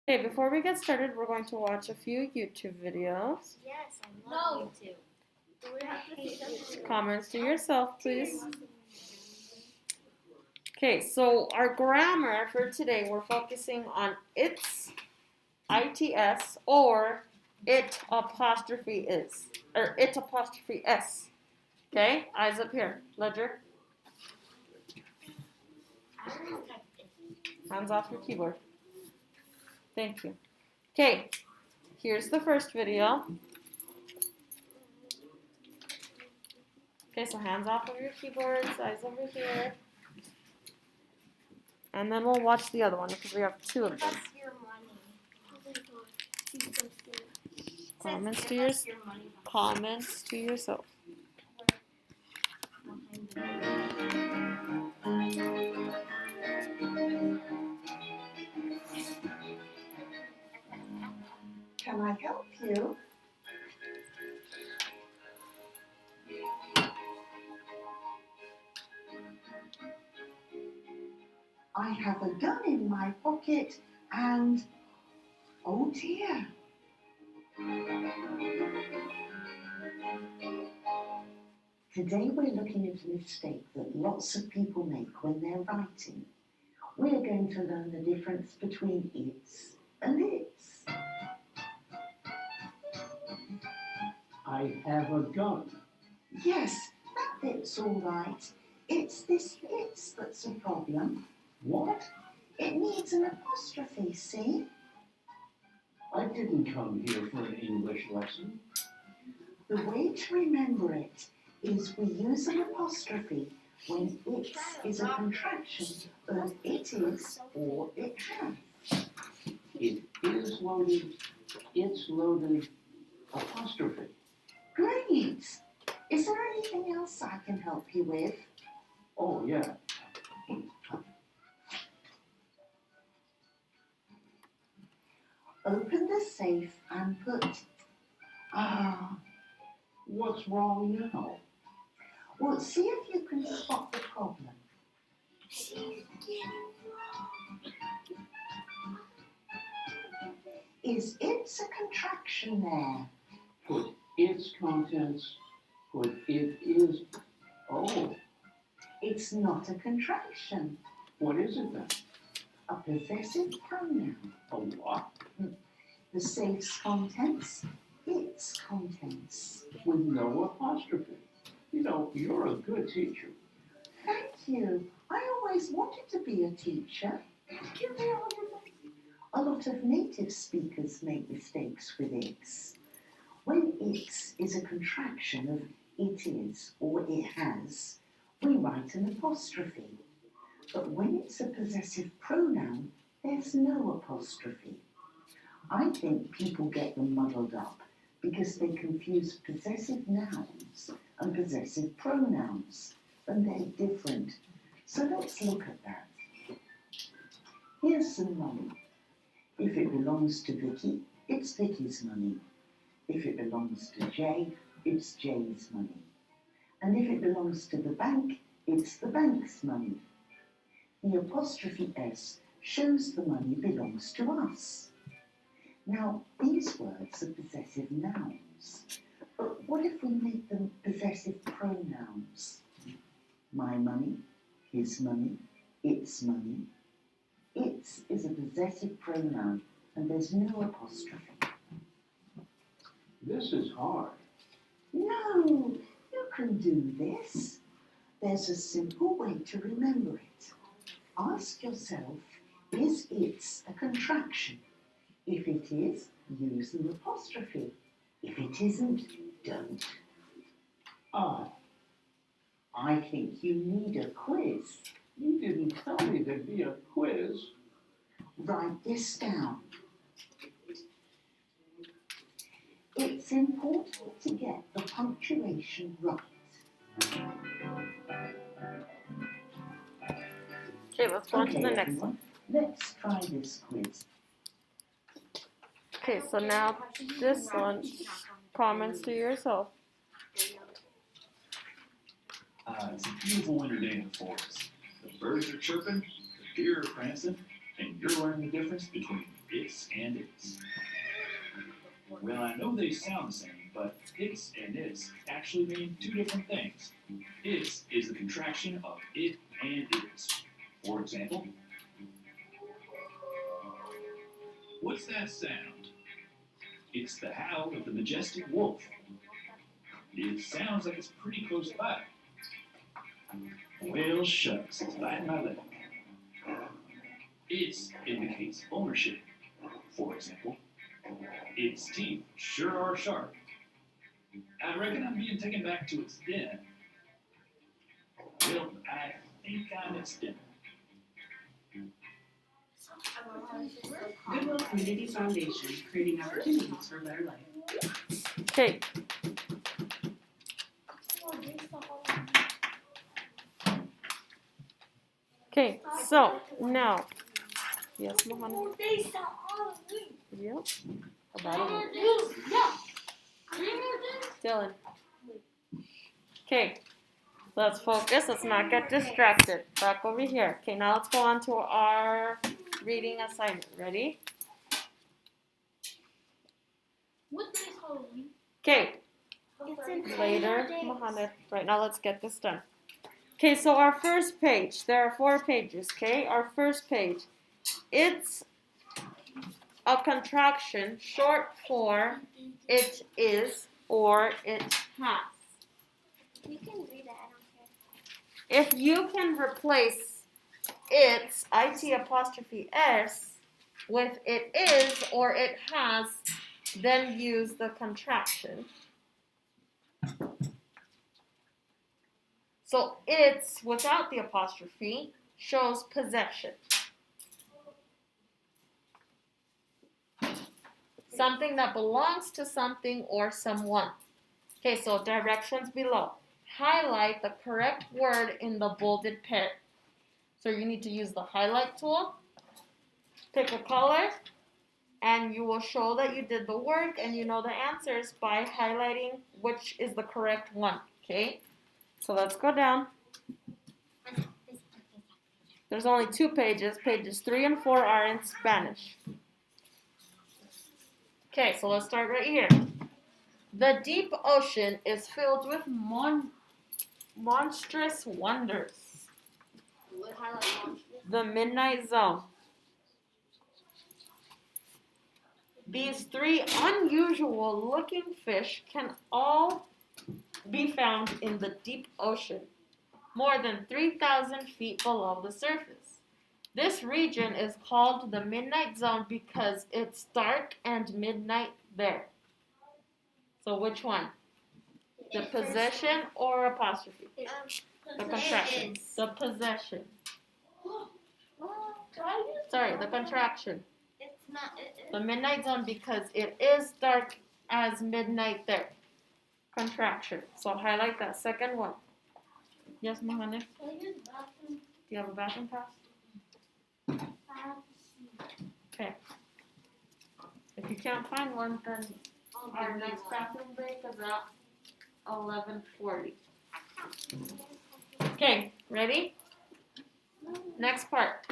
Okay, before we get started, we're going to watch a few YouTube videos. Yes, I love YouTube. Do we have to feed them? Comments to yourself, please. Okay, so our grammar for today, we're focusing on its, ITS, or it apostrophe is, or it apostrophe S. Okay, eyes up here. Ledger, hands off your keyboard. Thank you. Okay, here's the first video. Okay, so hands off of your keyboards, eyes over here. And then we'll watch the other one because we have two of them. Give us your money. Comments to yourself. Can I help you? I have a gun in my pocket and, oh dear. Today we're looking at a mistake that lots of people make when they're writing. We're going to learn the difference between its and its. I have a gun. Yes, that bit's all right. It's this its that's a problem. What? It needs an apostrophe, see? I didn't come here for an English lesson. The way to remember it is we use an apostrophe when it is a contraction of it is or it has. It is loaded, it's loaded, apostrophe. Great! Is there anything else I can help you with? Oh, yeah. Open the safe and put... What's wrong now? Well, see if you can spot the problem. Is it's a contraction there? Put its contents, put it is. Oh, It's not a contraction. what is it then? A possessive pronoun. A what? The safe's contents, its contents. With no apostrophe. You know, you're a good teacher. Thank you. I always wanted to be a teacher. A lot of native speakers make mistakes with its. When its is a contraction of it is or it has, we write an apostrophe. But when it's a possessive pronoun, there's no apostrophe. I think people get them muddled up because they confuse possessive nouns and possessive pronouns, and they're different. So let's look at that. Here's some money. If it belongs to Vicky, it's Vicky's money. If it belongs to Jay, it's Jay's money. And if it belongs to the bank, it's the bank's money. The apostrophe S shows the money belongs to us. Now, these words are possessive nouns. But what if we make them possessive pronouns? My money, his money, its money. Its is a possessive pronoun and there's no apostrophe. This is hard. No, you can do this. There's a simple way to remember it. Ask yourself, is its a contraction? If it is, use an apostrophe. If it isn't, don't. I think you need a quiz. You didn't tell me there'd be a quiz. Write this down. It's important to get the punctuation right. Okay, let's go on to the next everyone, one. Let's try this quiz. Okay, so now this one, comments to yourself. It's a beautiful winter day in the forest. The birds are chirping, the deer are prancing, and you're learning the difference between its and its. Well, I know they sound the same, but its and its actually mean two different things. Its is the contraction of it and its. For example, what's that sound? It's the howl of the majestic wolf. It sounds like it's pretty close by. Well, shucks, it's biting my leg. Its indicates ownership. For example, its teeth sure are sharp. I reckon I'm being taken back to its den. Well, I think I'm its dinner. Goodwill Community Foundation, creating opportunities for a better life. Okay. Okay, so now, yes, Mohammed. Yep. About it. Dylan. Okay, let's focus. Let's not get distracted. Back over here. Okay, now let's go on to our reading assignment. Ready? What day is Halloween? Okay, It's in later, 4 days. Mohammed. Right now, let's get this done. Okay, so our first page. There are 4 pages. Okay, our first page. It's a contraction short for it is or it has. You can read it, I don't care. If you can replace its, it apostrophe s, with it is or it has, then use the contraction. So it's, without the apostrophe, shows possession. Something that belongs to something or someone. Okay, so directions below. Highlight the correct word in the bolded pair. So you need to use the highlight tool, pick a color, and you will show that you did the work and you know the answers by highlighting which is the correct one. Okay, so let's go down. There's only 2 pages. Pages 3 and 4 are in Spanish. Okay, so let's start right here. The deep ocean is filled with monstrous wonders. What highlight monster? The midnight zone. These 3 unusual looking fish can all be found in the deep ocean, more than 3,000 feet below the surface. This region is called the midnight zone because it's dark and midnight there. So which one? The possession or apostrophe? The contraction. The possession. Sorry, the contraction. It's not. The midnight zone because it is dark as midnight there. Contraction. So highlight that second one. Yes, Mohammed? Can I use the bathroom? Do you have a bathroom pass? I have to see. Okay. If you can't find one, then I'll our give you next one. bathroom break is at 11:40. Okay, ready? Next part.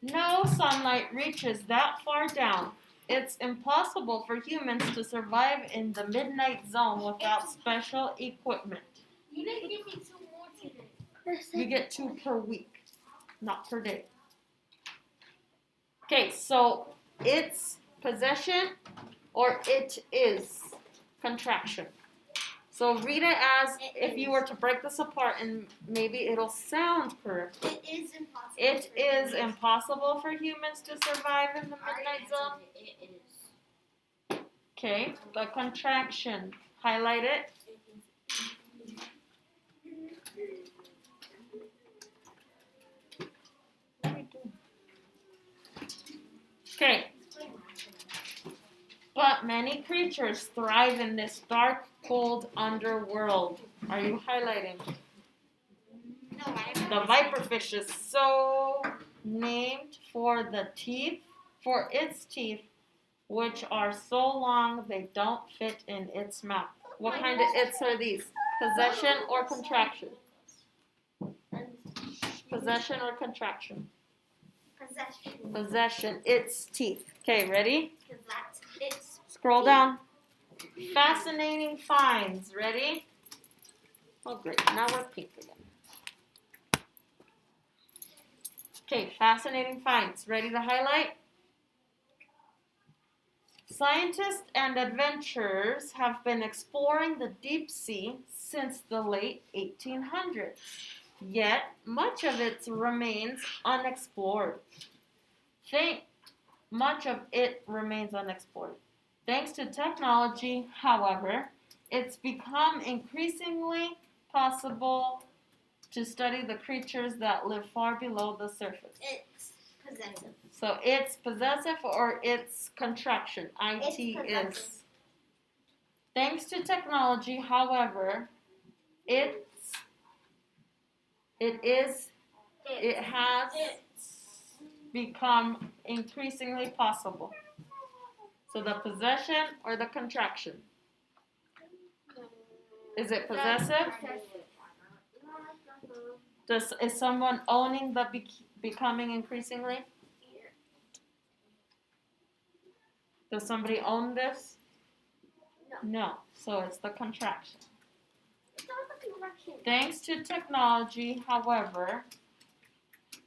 No sunlight reaches that far down. It's impossible for humans to survive in the midnight zone without special equipment. You didn't give me 2 more today. You get 2 per week, not per day. Okay, so it's possession or it is contraction. So read it as if you were to break this apart and maybe it'll sound correct. It is impossible. It is impossible for humans to survive in the midnight zone. It is. Okay, the contraction. Highlight it. Okay. But many creatures thrive in this dark, cold underworld. Are you highlighting? No, I don't. The viperfish is so named for its teeth, which are so long they don't fit in its mouth. What kind of its are these? Possession or contraction? Possession or contraction? Possession. Possession, its teeth. Okay, ready? Because that's it's. Scroll down. Fascinating finds. Ready? Oh, great. Now we're pink again. Okay, fascinating finds. Ready to highlight? Scientists and adventurers have been exploring the deep sea since the late 1800s, yet much of it remains unexplored. Much of it remains unexplored. Thanks to technology, however, it's become increasingly possible to study the creatures that live far below the surface. It's possessive. So it's possessive or it's contraction. It's IT possessive. is. Thanks to technology, however, it has become increasingly possible. So the possession or the contraction? Is it possessive? Is someone owning the becoming increasingly? Does somebody own this? No. So it's the contraction. It's not the contraction. Thanks to technology, however,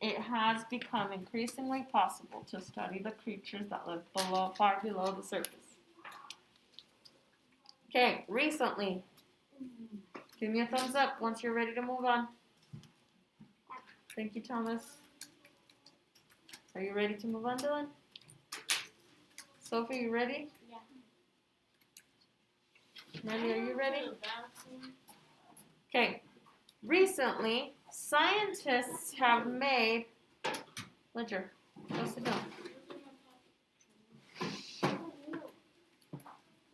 it has become increasingly possible to study the creatures that live far below the surface. Okay, recently. Give me a thumbs up once you're ready to move on. Thank you, Thomas. Are you ready to move on, Dylan? Sophie, you ready? Yeah. Nelly, are you ready? Okay. Recently, scientists have made... Ledger, go sit down.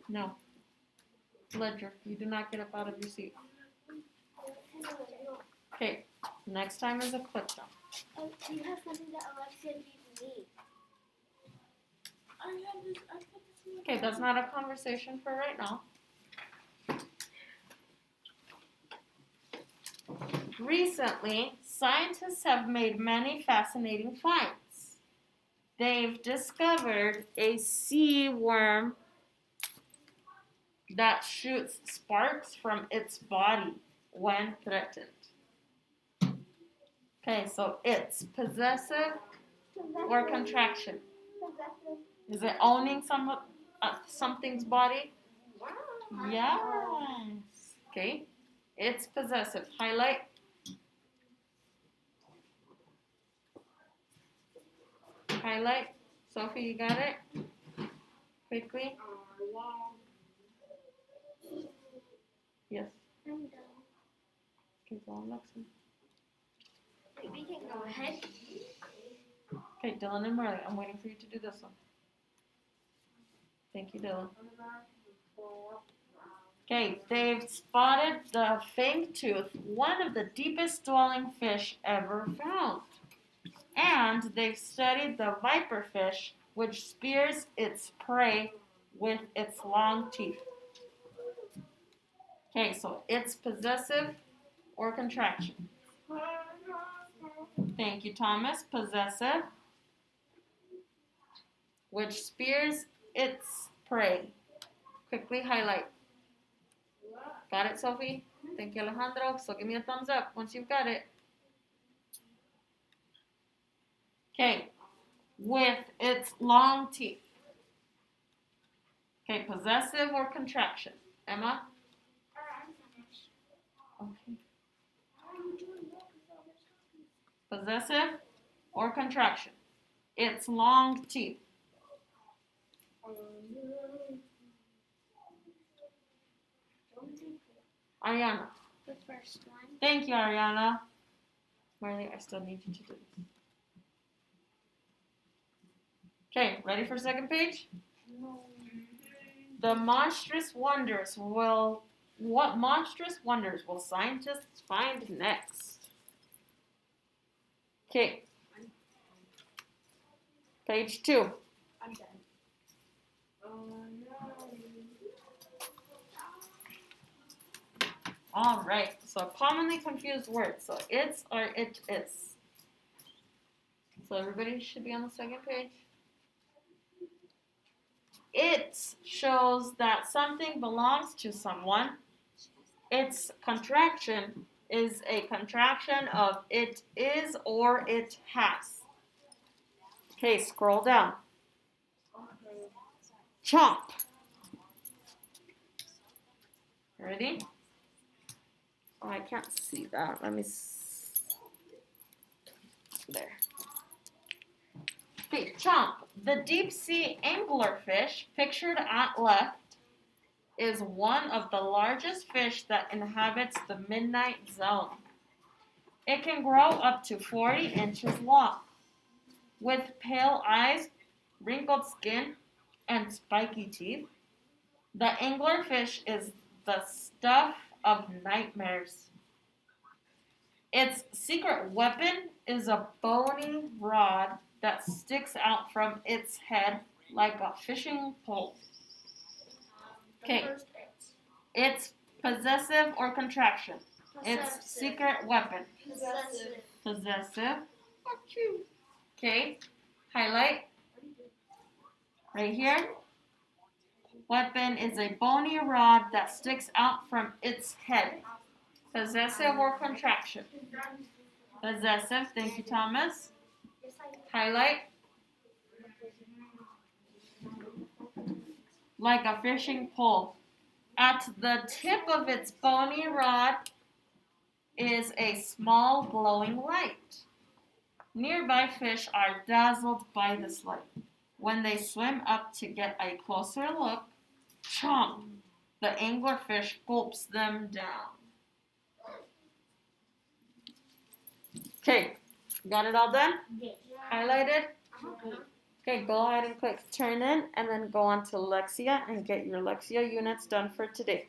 No. Ledger, you do not get up out of your seat. Okay, next time is a click down. Oh, you have something that Alexia gave me. I have this. I put this in the Okay, that's not a conversation for right now. Recently, scientists have made many fascinating finds. They've discovered a sea worm that shoots sparks from its body when threatened. Okay, so it's possessive or contraction. Possessive. Is it owning something's body? Wow. Yes. Okay, it's possessive. Highlight. Highlight. Sophie, you got it? Quickly. Yes. I'm done. Okay, go on, Lexi. We can go ahead. Okay, Dylan and Marley, I'm waiting for you to do this one. Thank you, Dylan. Okay, they've spotted the fangtooth, one of the deepest dwelling fish ever found. And they've studied the viperfish, which spears its prey with its long teeth. Okay, so it's possessive or contraction. Thank you, Thomas. Possessive, which spears its prey. Quickly highlight. Got it, Sophie? Thank you, Alejandro. So give me a thumbs up once you've got it. Okay, with its long teeth. Okay, possessive or contraction? Emma? Okay. Possessive or contraction? Its long teeth. Ariana. The first one. Thank you, Ariana. Marley, I still need you to do this. Okay, ready for second page? The monstrous wonders will... What monstrous wonders will scientists find next? Okay. Page 2. I'm done. All right. So commonly confused words. So it's or it is. So everybody should be on the second page. it shows that something belongs to someone. Its contraction is a contraction of it is or it has. Okay, scroll down. Chomp. Ready? Oh, I can't see that. Let me. There. Okay, chomp. The deep sea anglerfish pictured at left is one of the largest fish that inhabits the midnight zone. It can grow up to 40 inches long, with pale eyes, wrinkled skin, and spiky teeth. The anglerfish is the stuff of nightmares. Its secret weapon is a bony rod that sticks out from its head like a fishing pole. Okay. It's possessive or contraction. Its secret weapon. Possessive. Okay. Highlight. Right here. Weapon is a bony rod that sticks out from its head. Possessive or contraction. Possessive. Thank you, Thomas. Highlight. Like a fishing pole. At the tip of its bony rod is a small glowing light. Nearby fish are dazzled by this light. When they swim up to get a closer look, chomp, the anglerfish gulps them down. Okay, got it all done? Highlighted? Okay, go ahead and click turn in and then go on to Lexia and get your Lexia units done for today.